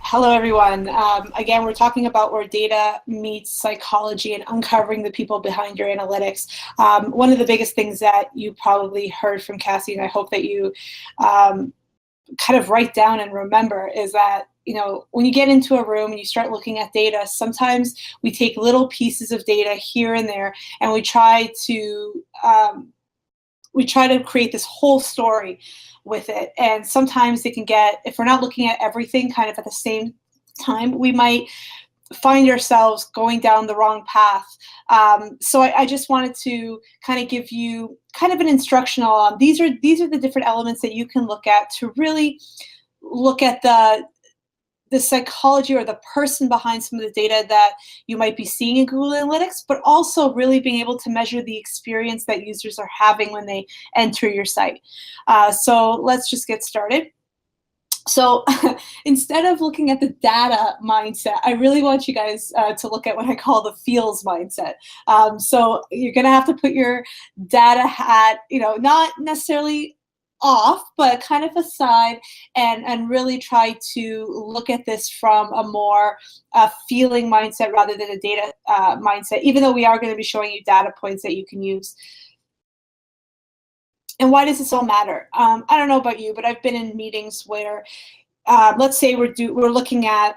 Hello, everyone. Again, we're talking about where data meets psychology and uncovering the people behind your analytics. One of the biggest things that you probably heard from Cassie, and I hope that you kind of write down and remember, is that when you get into a room and you start looking at data, sometimes we take little pieces of data here and there, and we try to create this whole story with it. And sometimes it can get, if we're not looking at everything kind of at the same time, we might find ourselves going down the wrong path. So I just wanted to kind of give you kind of an instructional on these are the different elements that you can look at to really look at the psychology or the person behind some of the data that you might be seeing in Google Analytics, but also really being able to measure the experience that users are having when they enter your site. So let's just get started. So instead of looking at the data mindset, I really want you guys to look at what I call the feels mindset. So you're gonna have to put your data hat, not necessarily off, but kind of aside, and really try to look at this from a more feeling mindset rather than a data mindset, even though we are going to be showing you data points that you can use. And why does this all matter? I don't know about you, but I've been in meetings where, let's say we're looking at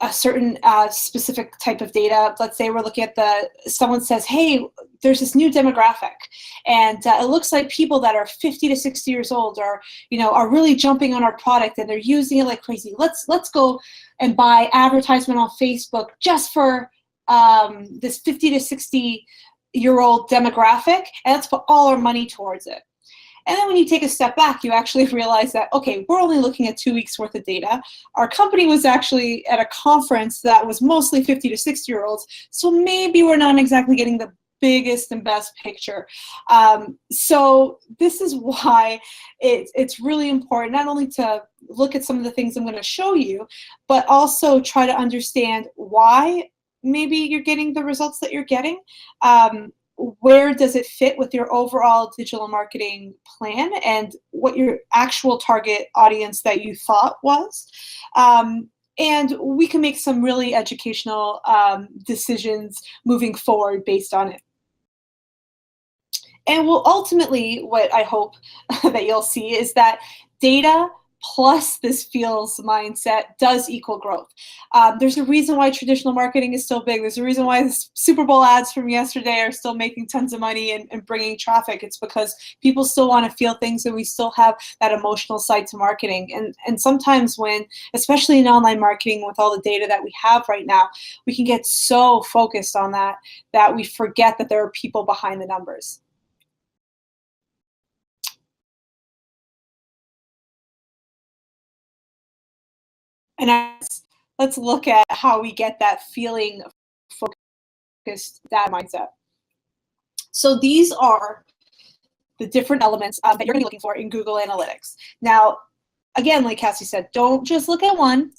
a certain specific type of data. Let's say we're looking at someone says, hey, there's this new demographic, and it looks like people that are 50 to 60 years old are really jumping on our product and they're using it like crazy. Let's go and buy advertisement on Facebook just for this 50 to 60-year-old demographic, and let's put all our money towards it. And then when you take a step back, you actually realize that, okay, we're only looking at 2 weeks worth of data. Our company was actually at a conference that was mostly 50 to 60-year-olds, so maybe we're not exactly getting the biggest and best picture. So this is why it's really important not only to look at some of the things I'm going to show you, but also try to understand why maybe you're getting the results that you're getting. Where does it fit with your overall digital marketing plan and what your actual target audience that you thought was? And we can make some really educational decisions moving forward based on it. And ultimately, what I hope that you'll see is that data plus this feels mindset does equal growth. There's a reason why traditional marketing is still big. There's a reason why the Super Bowl ads from yesterday are still making tons of money and bringing traffic. It's because people still want to feel things, and we still have that emotional side to marketing. And sometimes especially in online marketing with all the data that we have right now, we can get so focused on that we forget that there are people behind the numbers. And let's look at how we get that feeling focused data mindset. So these are the different elements that you're going to be looking for in Google Analytics. Now, again, like Cassie said, don't just look at one.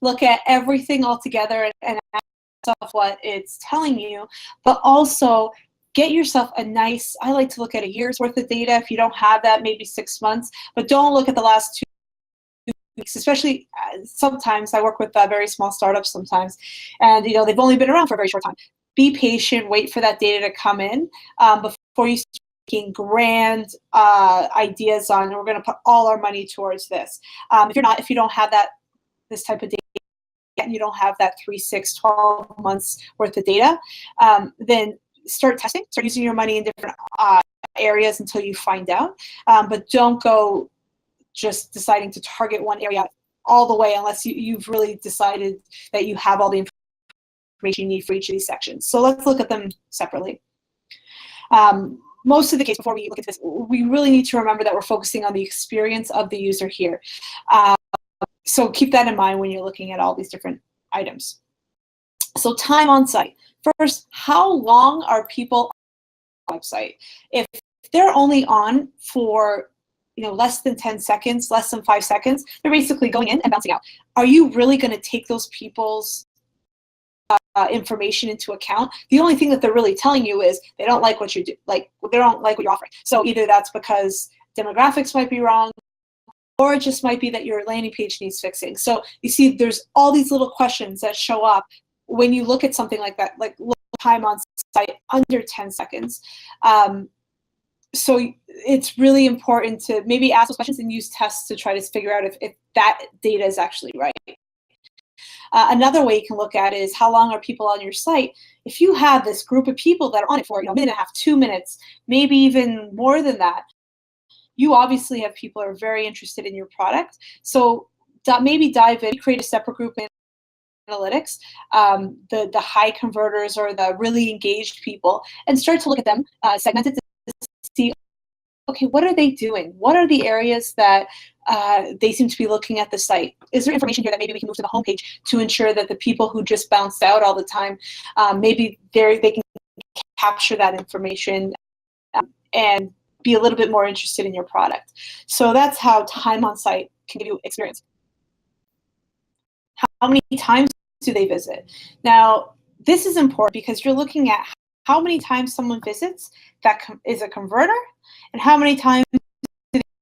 Look at everything all together and ask what it's telling you, but also get yourself I like to look at a year's worth of data. If you don't have that, maybe 6 months, but don't look at the last 2 weeks, especially sometimes I work with very small startups sometimes, and they've only been around for a very short time. Be patient, wait for that data to come in before you start making grand ideas on, we're going to put all our money towards this. If you don't have this type of data and you don't have that 3, 6, 12 months worth of data, then start testing, start using your money in different areas until you find out, but don't go just deciding to target one area all the way unless you've really decided that you have all the information you need for each of these sections. So let's look at them separately. Most of the case, before we look at this, we really need to remember that we're focusing on the experience of the user here. So keep that in mind when you're looking at all these different items. So time on site. First, how long are people on the website? If they're only on for less than 10 seconds, less than 5 seconds, they're basically going in and bouncing out. Are you really going to take those people's information into account? The only thing that they're really telling you is they don't like what you do, they don't like what you're offering. So either that's because demographics might be wrong, or it just might be that your landing page needs fixing. So you see there's all these little questions that show up when you look at something like that, like time on site under 10 seconds. So it's really important to maybe ask those questions and use tests to try to figure out if that data is actually right. Another way you can look at it is how long are people on your site. If you have this group of people that are on it for a minute and a half, 2 minutes, maybe even more than that, you obviously have people who are very interested in your product. So maybe dive in, create a separate group in analytics, the high converters or the really engaged people, and start to look at them, segment it to see, okay, what are they doing? What are the areas that they seem to be looking at the site? Is there information here that maybe we can move to the homepage to ensure that the people who just bounced out all the time, maybe they can capture that information and be a little bit more interested in your product. So that's how time on site can give you experience. How many times do they visit? Now, this is important because you're looking at how many times someone visits that is a converter, and how many times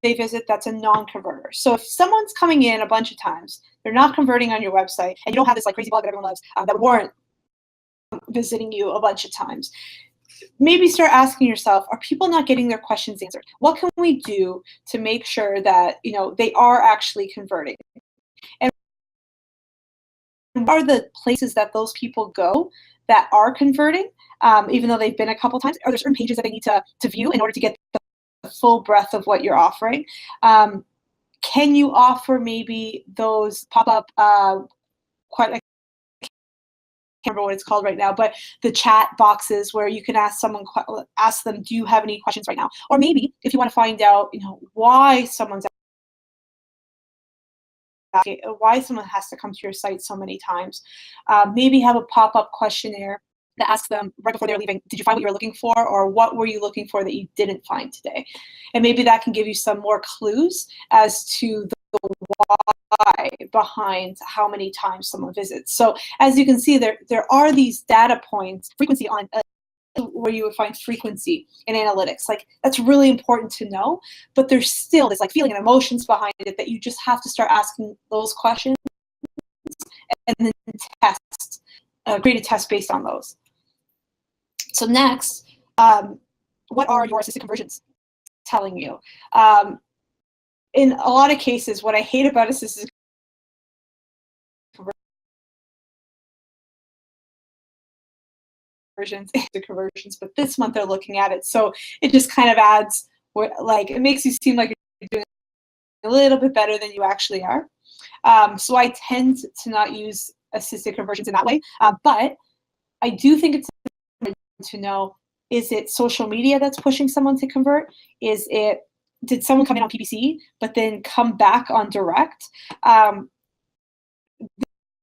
they visit that's a non-converter. So if someone's coming in a bunch of times, they're not converting on your website, and you don't have this like crazy blog that everyone loves that warrant visiting you a bunch of times, maybe start asking yourself, are people not getting their questions answered? What can we do to make sure that they are actually converting? And what are the places that those people go that are converting, even though they've been a couple times? Are there certain pages that they need to view in order to get the full breadth of what you're offering? Can you offer maybe those pop-up, I can't remember what it's called right now, but the chat boxes where you can ask them, do you have any questions right now? Or maybe if you want to find out, why someone has to come to your site so many times, maybe have a pop-up questionnaire that asks them right before they're leaving, did you find what you were looking for, or what were you looking for that you didn't find today? And maybe that can give you some more clues as to the why behind how many times someone visits. So as you can see, there are these data points, frequency on where you would find frequency in analytics. Like, that's really important to know, but there's still this like feeling and emotions behind it that you just have to start asking those questions and then create a test based on those. So next, what are your assisted conversions telling you? In a lot of cases, what I hate about assisted conversions, but this month they're looking at it, so it just kind of adds, it makes you seem like you're doing a little bit better than you actually are. So I tend to not use assisted conversions in that way, but I do think it's important to know, is it social media that's pushing someone to convert? Did someone come in on PPC but then come back on direct?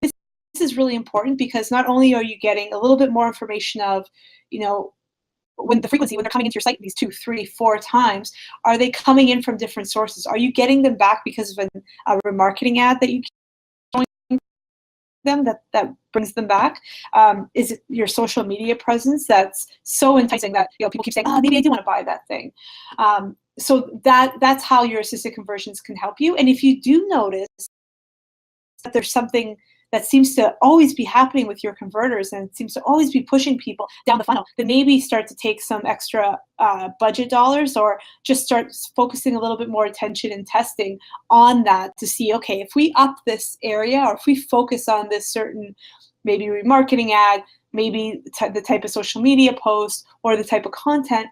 This is really important because not only are you getting a little bit more information of, when they're coming into your site these 2, 3, 4 times, are they coming in from different sources? Are you getting them back because of a remarketing ad that you them that brings them back? Is it your social media presence that's so enticing that people keep saying, oh, maybe I do want to buy that thing? So that's how your assisted conversions can help you. And if you do notice that there's something that seems to always be happening with your converters and it seems to always be pushing people down the funnel, then maybe start to take some extra budget dollars, or just start focusing a little bit more attention and testing on that to see, okay, if we up this area, or if we focus on this certain maybe remarketing ad, maybe the type of social media post or the type of content,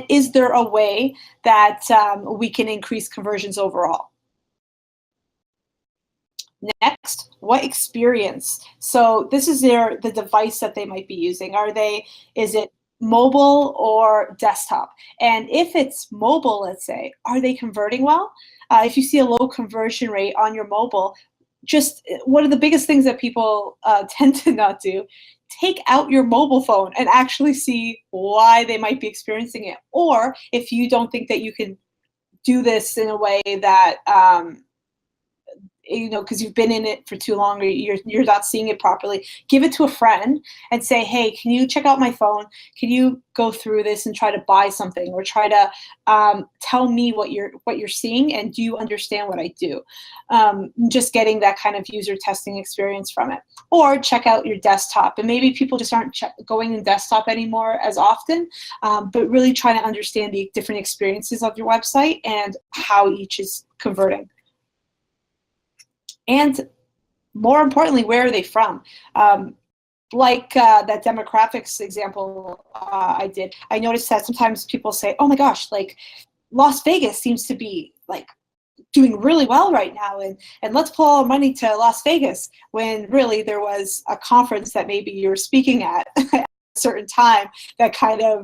is there a way that we can increase conversions overall? Next, what experience? So this is the device that they might be using. Is it mobile or desktop? And if it's mobile, let's say, are they converting well? If you see a low conversion rate on your mobile, just one of the biggest things that people tend to not do, take out your mobile phone and actually see why they might be experiencing it. Or if you don't think that you can do this in a way that because you've been in it for too long, or you're not seeing it properly, give it to a friend and say, hey, can you check out my phone? Can you go through this and try to buy something, or try to tell me what you're seeing, and do you understand what I do? Just getting that kind of user testing experience from it. Or check out your desktop, and maybe people just aren't going in desktop anymore as often, but really trying to understand the different experiences of your website and how each is converting. And more importantly, where are they from? Like that demographics example I did, I noticed that sometimes people say, oh my gosh, like Las Vegas seems to be like doing really well right now, and let's pull all our money to Las Vegas, when really there was a conference that maybe you were speaking at at a certain time that kind of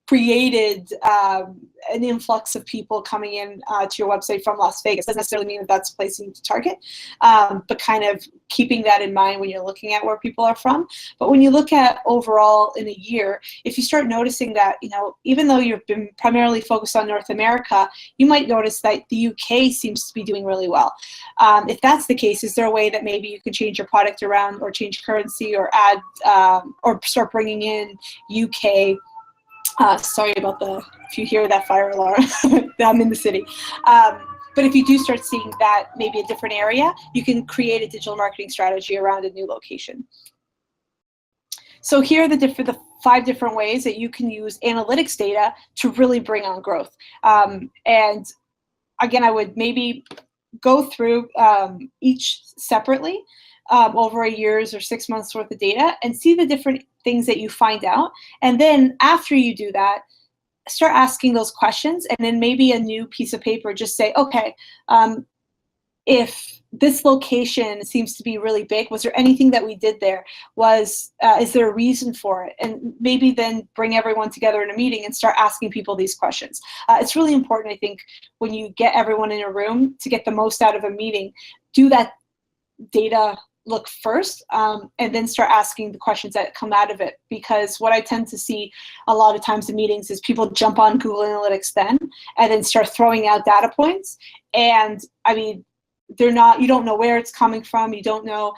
created an influx of people coming in to your website from Las Vegas. Doesn't necessarily mean that that's a place you need to target, but kind of keeping that in mind when you're looking at where people are from. But when you look at overall in a year, if you start noticing that, even though you've been primarily focused on North America, you might notice that the UK seems to be doing really well. If that's the case, is there a way that maybe you can change your product around, or change currency, or add, or start bringing in UK? Sorry about if you hear that fire alarm, I'm in the city. But if you do start seeing that maybe a different area, you can create a digital marketing strategy around a new location. So here are the 5 different ways that you can use analytics data to really bring on growth. And again, I would maybe go through each separately over a year's or 6 months worth of data, and see the different things that you find out. And then after you do that, start asking those questions, and then maybe a new piece of paper, just say, okay, if this location seems to be really big, was there anything that we did there? Is there a reason for it? And maybe then bring everyone together in a meeting and start asking people these questions. It's really important, I think, when you get everyone in a room to get the most out of a meeting, do that data look first, and then start asking the questions that come out of it. Because what I tend to see a lot of times in meetings is people jump on Google Analytics then, and then start throwing out data points. And I mean, you don't know where it's coming from. You don't know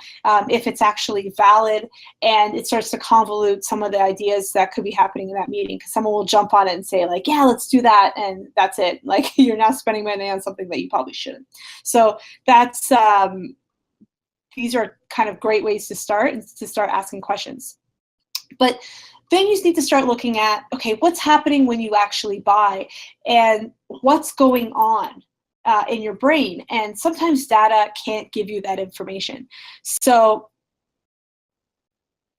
if it's actually valid, and it starts to convolute some of the ideas that could be happening in that meeting, because someone will jump on it and say, like, yeah, let's do that, and that's it. Like, you're now spending money on something that you probably shouldn't. So that's these are kind of great ways to start, and to start asking questions. But then you need to start looking at, okay, what's happening when you actually buy, and what's going on in your brain. And sometimes data can't give you that information. So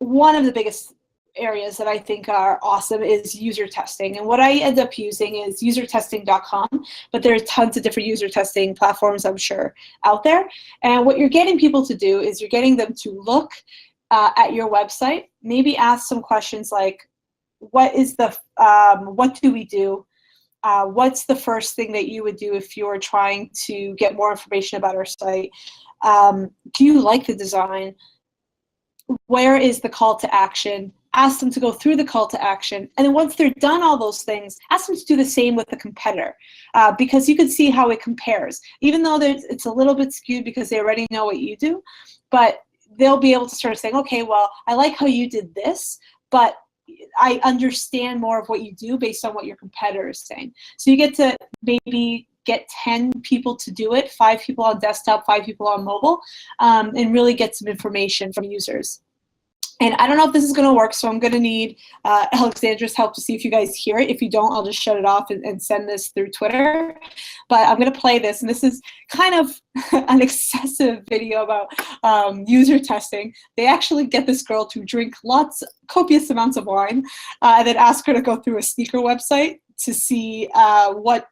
one of the biggest areas that I think are awesome is user testing. And what I end up using is usertesting.com, but there are tons of different user testing platforms, I'm sure, out there. And what you're getting people to do is you're getting them to look at your website, maybe ask some questions like, what do we do? What's the first thing that you would do if you were trying to get more information about our site? Do you like the design? Where is the call to action? Ask them to go through the call to action. And then once they're done all those things, ask them to do the same with the competitor, because you can see how it compares. Even though it's a little bit skewed because they already know what you do, but they'll be able to start saying, okay, well, I like how you did this, but I understand more of what you do based on what your competitor is saying. So you get to maybe get 10 people to do it, 5 people on desktop, 5 people on mobile, and really get some information from users. And I don't know if this is going to work, so I'm going to need Alexandra's help to see if you guys hear it. If you don't, I'll just shut it off and send this through Twitter. But I'm going to play this, and this is kind of an excessive video about user testing. They actually get this girl to drink copious amounts of wine, and then ask her to go through a sneaker website to see what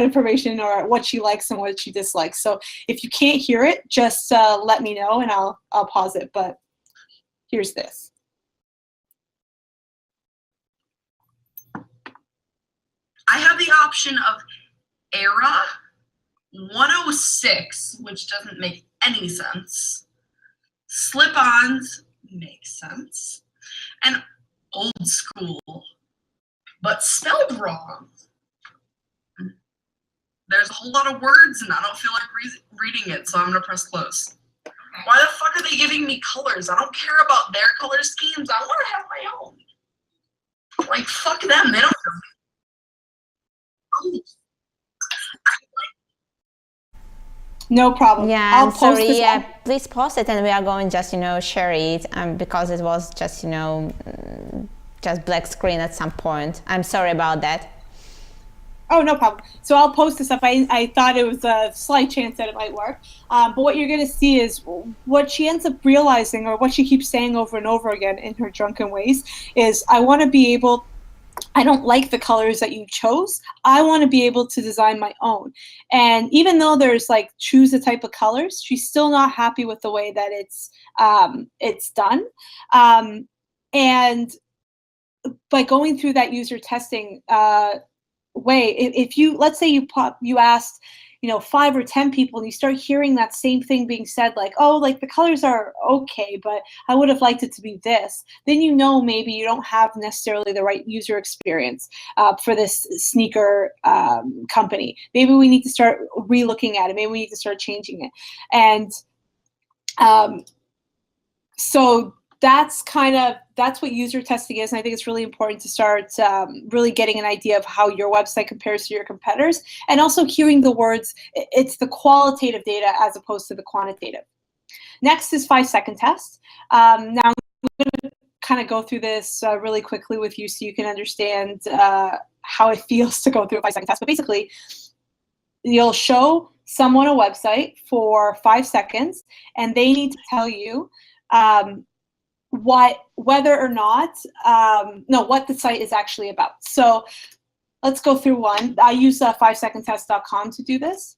information or what she likes and what she dislikes. So if you can't hear it, just let me know, and I'll pause it. But here's this. I have the option of Era 106, which doesn't make any sense. Slip-ons makes sense. And old school, but spelled wrong. there's a whole lot of words and I don't feel like reading it, so I'm gonna press close. Why the fuck are they giving me colors? I don't care about their color schemes. I want to have my own. Like, fuck them. They don't know. No problem. Yeah, I'll I'm post sorry. this. Yeah, please post it, and we are going just share it. Because it was just just black screen at some point. I'm sorry about that. Oh, no problem. So I'll post this up. I thought it was a slight chance that it might work. But what you're going to see is what she ends up realizing, or what she keeps saying over and over again in her drunken ways, is I want to be able, I don't like the colors that you chose. I want to be able to design my own. And even though there's like choose a type of colors, she's still not happy with the way that it's done. And by going through that user testing way, if you, let's say you asked 5 or 10 people and you start hearing that same thing being said, like, oh, like the colors are okay, but I would have liked it to be this, then maybe you don't have necessarily the right user experience for this sneaker company. Maybe we need to start re-looking at it. Maybe we need to start changing it. And so that's what user testing is, and I think it's really important to start really getting an idea of how your website compares to your competitors, and also hearing the words. It's the qualitative data as opposed to the quantitative. Next is 5-second test. Now I'm going to kind of go through this really quickly with you so you can understand how it feels to go through a 5-second test. But basically, you'll show someone a website for 5 seconds, and they need to tell you whether or not, what the site is actually about. So let's go through one. I use 5secondtest.com to do this.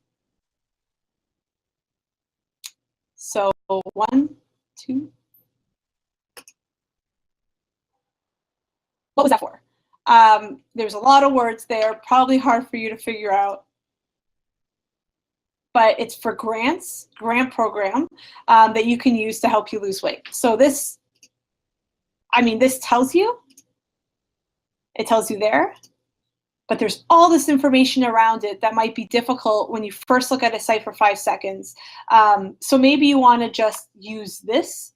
So 1, 2. What was that for? There's a lot of words there, probably hard for you to figure out. But it's for grant program that you can use to help you lose weight. So this tells you, it tells you there, but there's all this information around it that might be difficult when you first look at a site for 5 seconds. So maybe you want to just use this,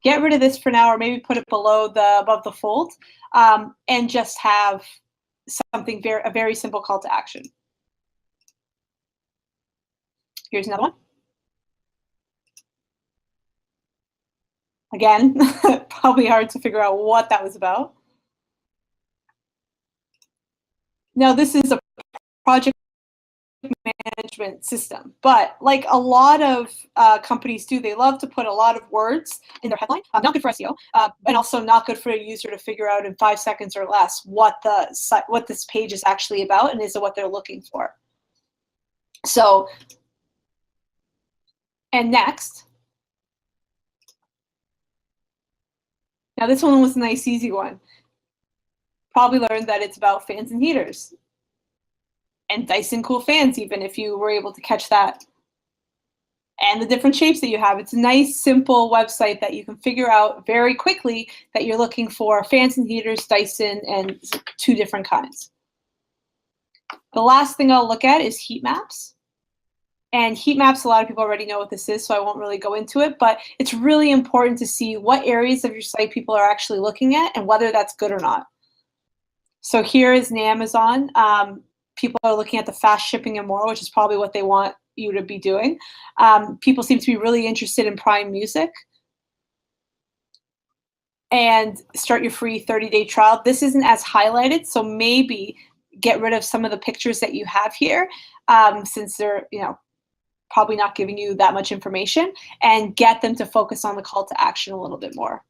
get rid of this for now, or maybe put it above the fold, and just have something a very simple call to action. Here's another one. Again, probably hard to figure out what that was about. Now, this is a project management system, but like a lot of companies do, they love to put a lot of words in their headline. Not good for SEO, and also not good for a user to figure out in 5 seconds or less what this page is actually about and is it what they're looking for. So, and next. Now this one was a nice, easy one. Probably learned that it's about fans and heaters. And Dyson Cool fans, even if you were able to catch that. And the different shapes that you have. It's a nice, simple website that you can figure out very quickly that you're looking for fans and heaters, Dyson, and 2 different kinds. The last thing I'll look at is heat maps. And heat maps, a lot of people already know what this is, so I won't really go into it, but it's really important to see what areas of your site people are actually looking at and whether that's good or not. So here is an Amazon. People are looking at the fast shipping and more, which is probably what they want you to be doing. People seem to be really interested in Prime Music. And start your free 30-day trial. This isn't as highlighted, so maybe get rid of some of the pictures that you have here, since they're, probably not giving you that much information, and get them to focus on the call to action a little bit more.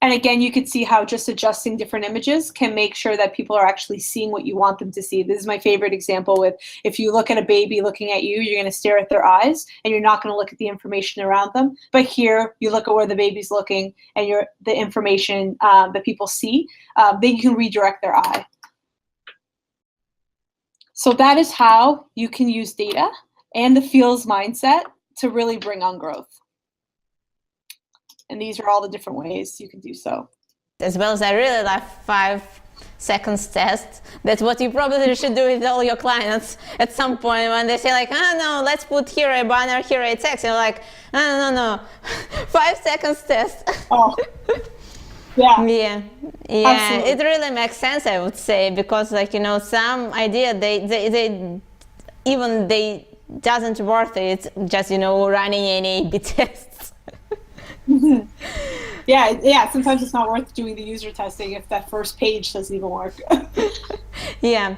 And again, you could see how just adjusting different images can make sure that people are actually seeing what you want them to see. This is my favorite example with, if you look at a baby looking at you, you're going to stare at their eyes and you're not going to look at the information around them. But here, you look at where the baby's looking and the information that people see, then you can redirect their eye. So that is how you can use data and the feels mindset to really bring on growth. And these are all the different ways you can do so. As well as I really love seconds test. That's what you probably should do with all your clients at some point when they say like, oh no, let's put here a banner, here a text. You're like, oh, no. 5 seconds test. Oh. Yeah. Yeah. Absolutely. It really makes sense, I would say, because like, you know, some idea they doesn't worth it just, you know, running any A/B tests. Yeah, sometimes it's not worth doing the user testing if that first page doesn't even work. Yeah.